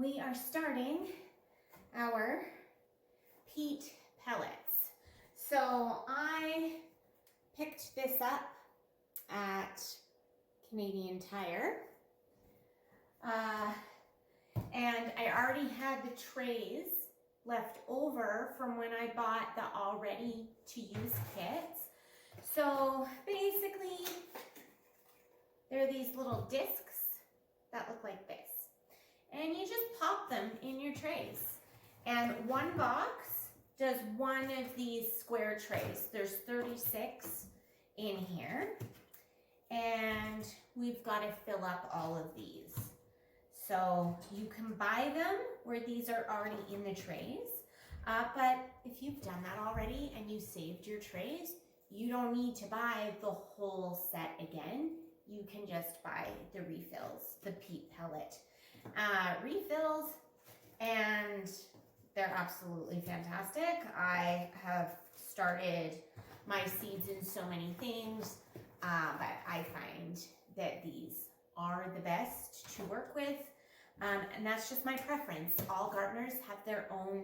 we are starting our peat pellets. So I picked this up at Canadian Tire. And I already had the trays left over from when I bought the all ready to use kits. So basically, there are these little discs that look like this. And you just pop them in your trays. And one box does one of these square trays. There's 36 in here. And we've got to fill up all of these. So you can buy them where these are already in the trays. But if you've done that already and you saved your trays, you don't need to buy the whole set again. You can just buy the refills, the peat pellet refills, and they're absolutely fantastic. I have started my seeds in so many things, but I find that these are the best to work with. And that's just my preference. All gardeners have their own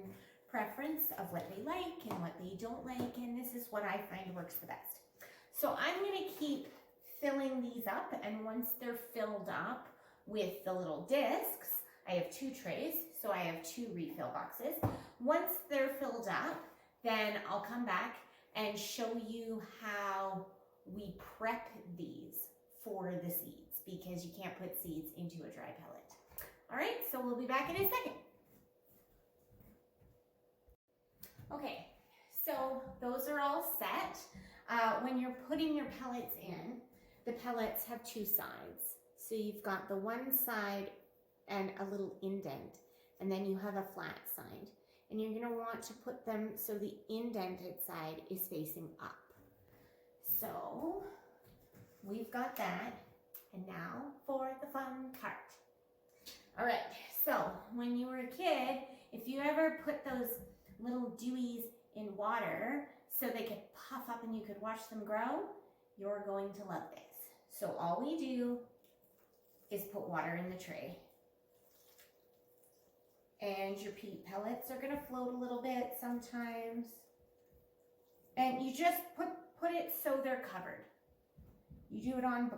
preference of what they like and what they don't like, and this is what I find works the best. So I'm going to keep filling these up, and once they're filled up with the little discs, I have 2 trays, so I have 2 refill boxes. Once they're filled up, then I'll come back and show you how we prep these for the seeds, because you can't put seeds into a dry pellet. All right, so we'll be back in a second. Okay, so those are all set. When you're putting your pellets in, the pellets have 2 sides. So you've got the one side and a little indent, and then you have a flat side. And you're gonna want to put them so the indented side is facing up. So we've got that, and now for the fun part. All right, so when you were a kid, if you ever put those little dewies in water so they could puff up and you could watch them grow, you're going to love this. So all we do is put water in the tray. And your peat pellets are gonna float a little bit sometimes. And you just put it so they're covered. You do it on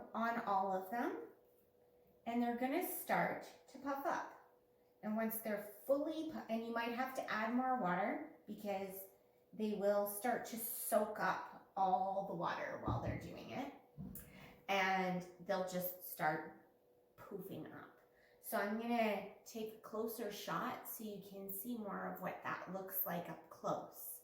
all of them, and they're gonna start to puff up. And once they're fully, and you might have to add more water because they will start to soak up all the water while they're doing it. And they'll just start poofing up. So I'm gonna take a closer shot so you can see more of what that looks like up close.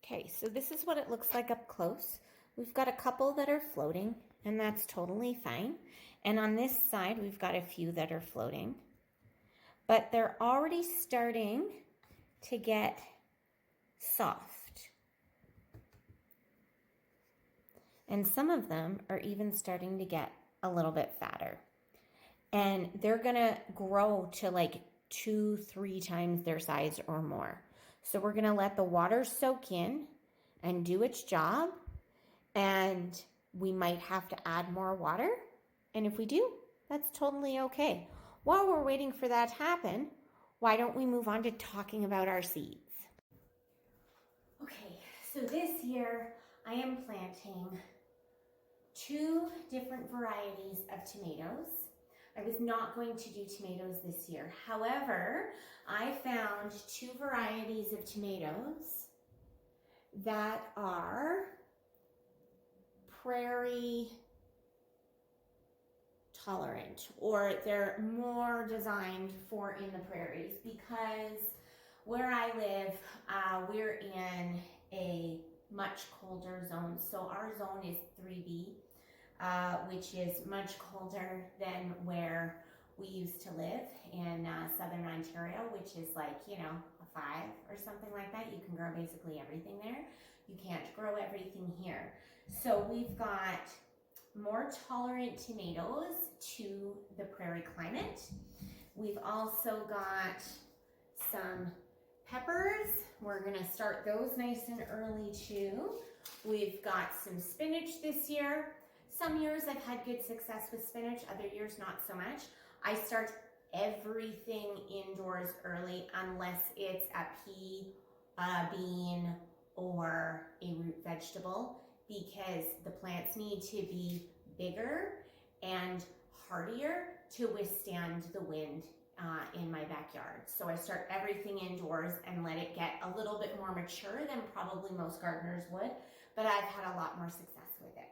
Okay, so this is what it looks like up close. We've got a couple that are floating, and that's totally fine. And on this side, we've got a few that are floating. But they're already starting to get soft. And some of them are even starting to get a little bit fatter. And they're gonna grow to like 2-3 times their size or more. So we're gonna let the water soak in and do its job. And we might have to add more water. And if we do, that's totally okay. While we're waiting for that to happen, why don't we move on to talking about our seeds? Okay, so this year I am planting 2 different varieties of tomatoes. I was not going to do tomatoes this year. However, I found 2 varieties of tomatoes that are prairie tolerant, or they're more designed for in the prairies, because where I live, we're in a much colder zone. So our zone is 3B, which is much colder than where we used to live in southern Ontario, which is like, you know, a 5 or something like that. You can grow basically everything there. You can't grow everything here. So we've got more tolerant tomatoes to the prairie climate. We've also got some peppers. We're gonna start those nice and early too. We've got some spinach this year. Some years I've had good success with spinach, other years not so much. I start everything indoors early unless it's a pea, a bean, or a root vegetable, because the plants need to be bigger and hardier to withstand the wind in my backyard. So I start everything indoors and let it get a little bit more mature than probably most gardeners would, but I've had a lot more success with it.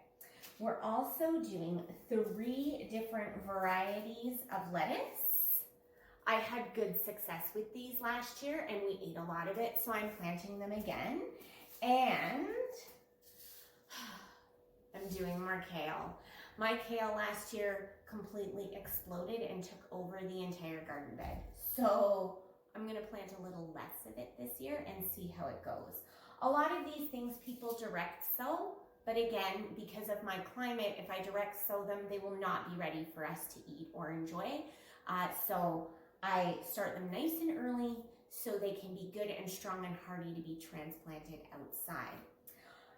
We're also doing 3 different varieties of lettuce. I had good success with these last year and we ate a lot of it, so I'm planting them again. And I'm doing more kale. My kale last year completely exploded and took over the entire garden bed. So I'm gonna plant a little less of it this year and see how it goes. A lot of these things people direct sow, but again, because of my climate, if I direct sow them, they will not be ready for us to eat or enjoy. So I start them nice and early so they can be good and strong and hardy to be transplanted outside.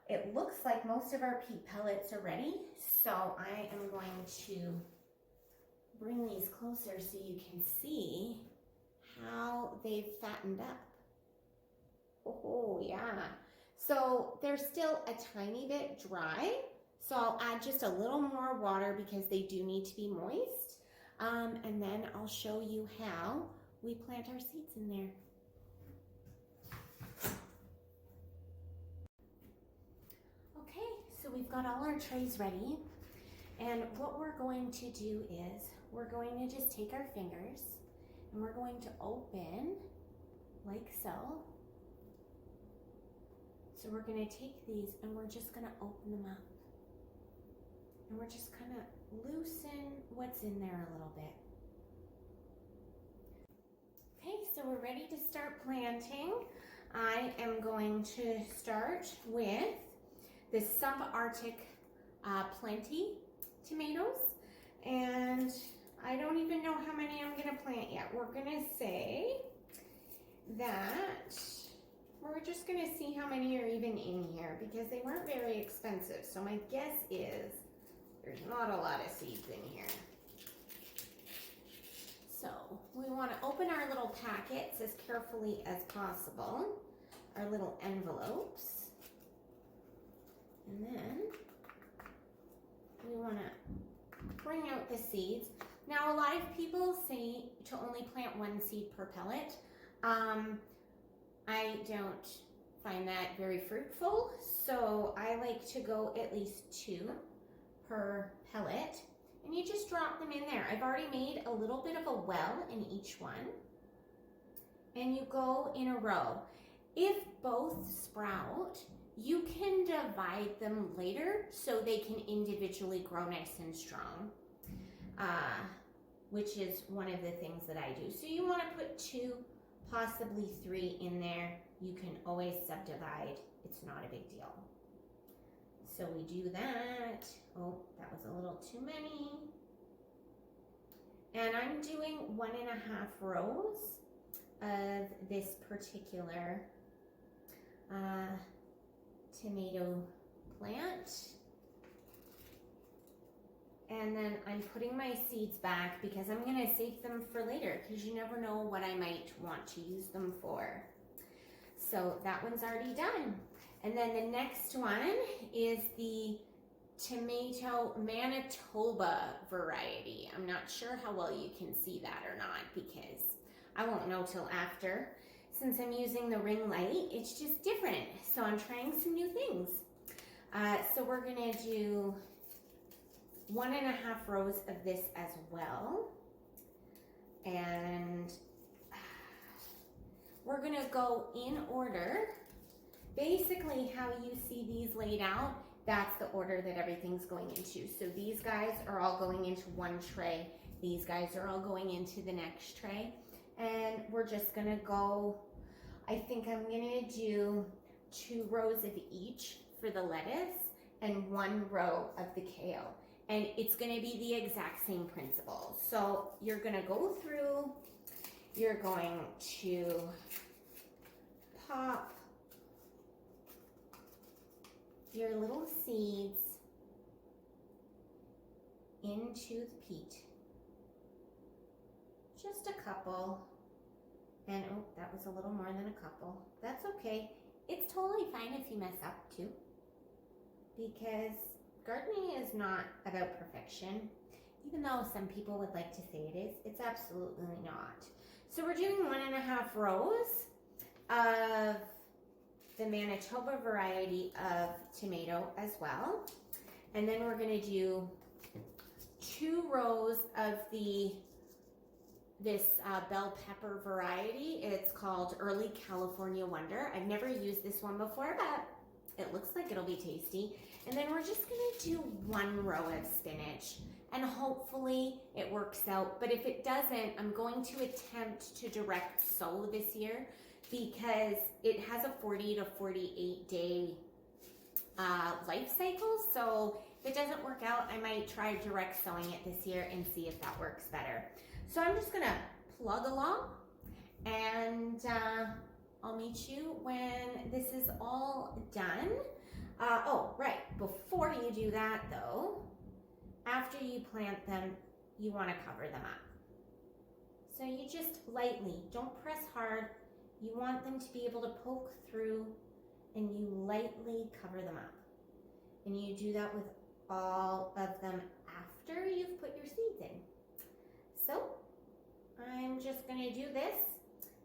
It looks like most of our peat pellets are ready, so I am going to bring these closer so you can see how they've fattened up. Oh yeah. So they're still a tiny bit dry, so I'll add just a little more water because they do need to be moist. And then I'll show you how we plant our seeds in there. Okay, so we've got all our trays ready. And what we're going to do is we're going to just take our fingers and we're going to open like so. So we're going to take these and we're just going to open them up. And we're just kind of loosen what's in there a little bit. Okay, so we're ready to start planting. I am going to start with the subarctic plenty tomatoes, and I don't even know how many I'm going to plant yet. We're going to say that we're just going to see how many are even in here because they weren't very expensive. So my guess is there's not a lot of seeds in here. So we want to open our little packets as carefully as possible, our little envelopes, and then we want to bring out the seeds. Now a lot of people say to only plant 1 seed per pellet. I don't find that very fruitful, so I like to go at least 2 per pellet, and you just drop them in there. I've already made a little bit of a well in each one, and you go in a row. If both sprout, you can divide them later so they can individually grow nice and strong, which is one of the things that I do. So you want to put 2, possibly 3 in there. You can always subdivide. It's not a big deal. So we do that. Oh, that was a little too many. And I'm doing 1.5 rows of this particular tomato plant. And then I'm putting my seeds back because I'm going to save them for later because you never know what I might want to use them for. So that one's already done. And then the next one is the tomato Manitoba variety. I'm not sure how well you can see that or not because I won't know till after. Since I'm using the ring light, it's just different. So I'm trying some new things. So we're gonna do 1.5 rows of this as well. And we're gonna go in order. Basically how you see these laid out, that's the order that everything's going into. So these guys are all going into one tray. These guys are all going into the next tray. And we're just gonna go, I think I'm gonna do 2 rows of each for the lettuce and 1 row of the kale. And it's gonna be the exact same principle. So you're gonna go through, you're going to pop your little seeds into the peat. Just a couple. And oh, that was a little more than a couple. That's okay. It's totally fine if you mess up too, because gardening is not about perfection. Even though some people would like to say it is, it's absolutely not. So we're doing 1.5 rows of the Manitoba variety of tomato as well. And then we're gonna do 2 rows of this bell pepper variety. It's called Early California Wonder. I've never used this one before, but it looks like it'll be tasty. And then we're just gonna do 1 row of spinach, and hopefully it works out. But if it doesn't, I'm going to attempt to direct sow this year, because it has a 40 to 48 day life cycle. So if it doesn't work out, I might try direct sowing it this year and see if that works better. So I'm just gonna plug along, and I'll meet you when this is all done. Oh, right, before you do that though, after you plant them, you wanna cover them up. So you just lightly, don't press hard. You want them to be able to poke through, and you lightly cover them up. And you do that with all of them after you've put your seeds in. So I'm just gonna do this.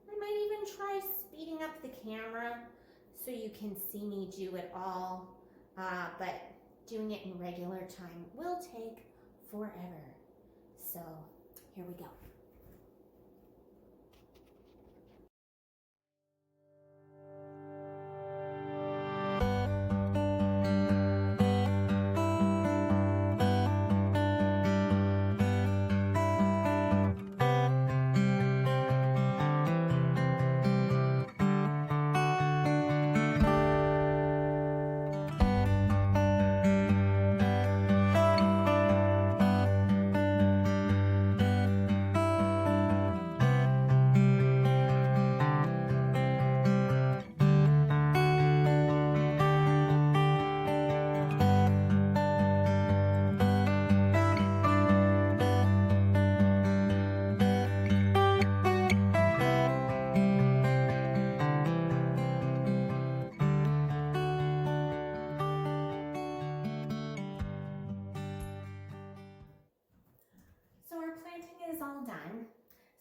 I might even try speeding up the camera so you can see me do it all, but doing it in regular time will take forever. So here we go.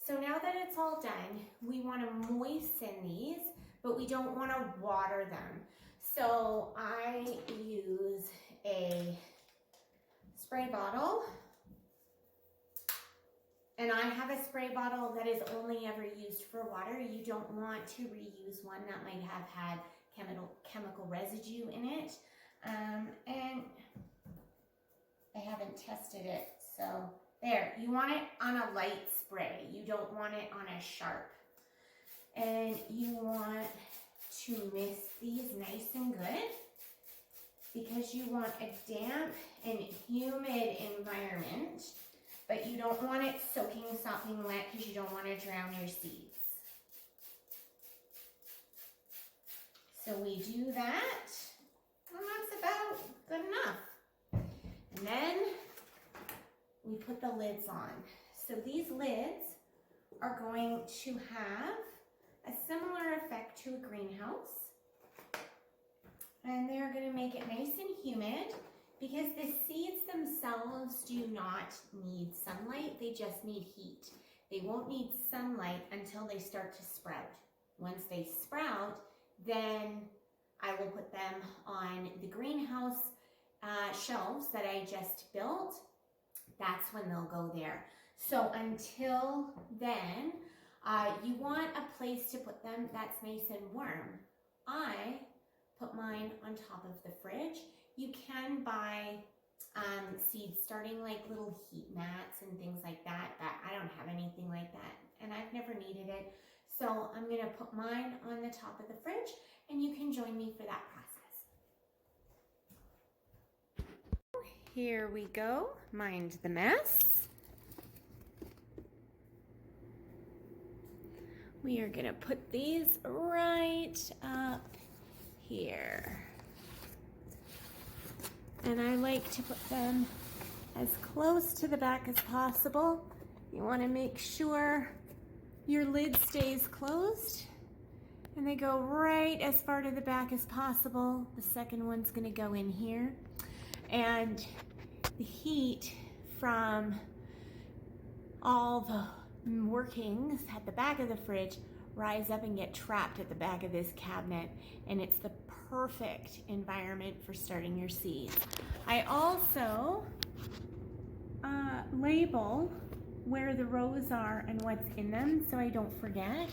So now that it's all done, we want to moisten these, but we don't want to water them. So I use a spray bottle, and I have a spray bottle that is only ever used for water. You don't want to reuse one that might have had chemical residue in it. And I haven't tested it, so there. You want it on a light spray. You don't want it on a sharp. And you want to mix these nice and good, because you want a damp and humid environment, but you don't want it soaking, sopping wet, because you don't want to drown your seeds. So we do that, and that's about good enough. And then we put the lids on. So these lids are going to have a similar effect to a greenhouse, and they're going to make it nice and humid, because the seeds themselves do not need sunlight, they just need heat. They won't need sunlight until they start to sprout. Once they sprout, then I will put them on the greenhouse shelves that I just built. That's when they'll go there. So until then, you want a place to put them that's nice and warm. I put mine on top of the fridge. You can buy seeds starting, like little heat mats and things like that, but I don't have anything like that, and I've never needed it. So I'm gonna put mine on the top of the fridge, and you can join me for that process. Here we go, mind the mess. We are gonna put these right up here. And I like to put them as close to the back as possible. You want to make sure your lid stays closed, and they go right as far to the back as possible. The second one's going to go in here, and the heat from all the workings at the back of the fridge rise up and get trapped at the back of this cabinet, and it's the perfect environment for starting your seeds. I also label where the rows are and what's in them so I don't forget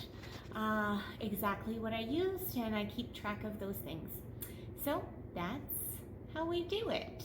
exactly what I used, and I keep track of those things. So that's how we do it.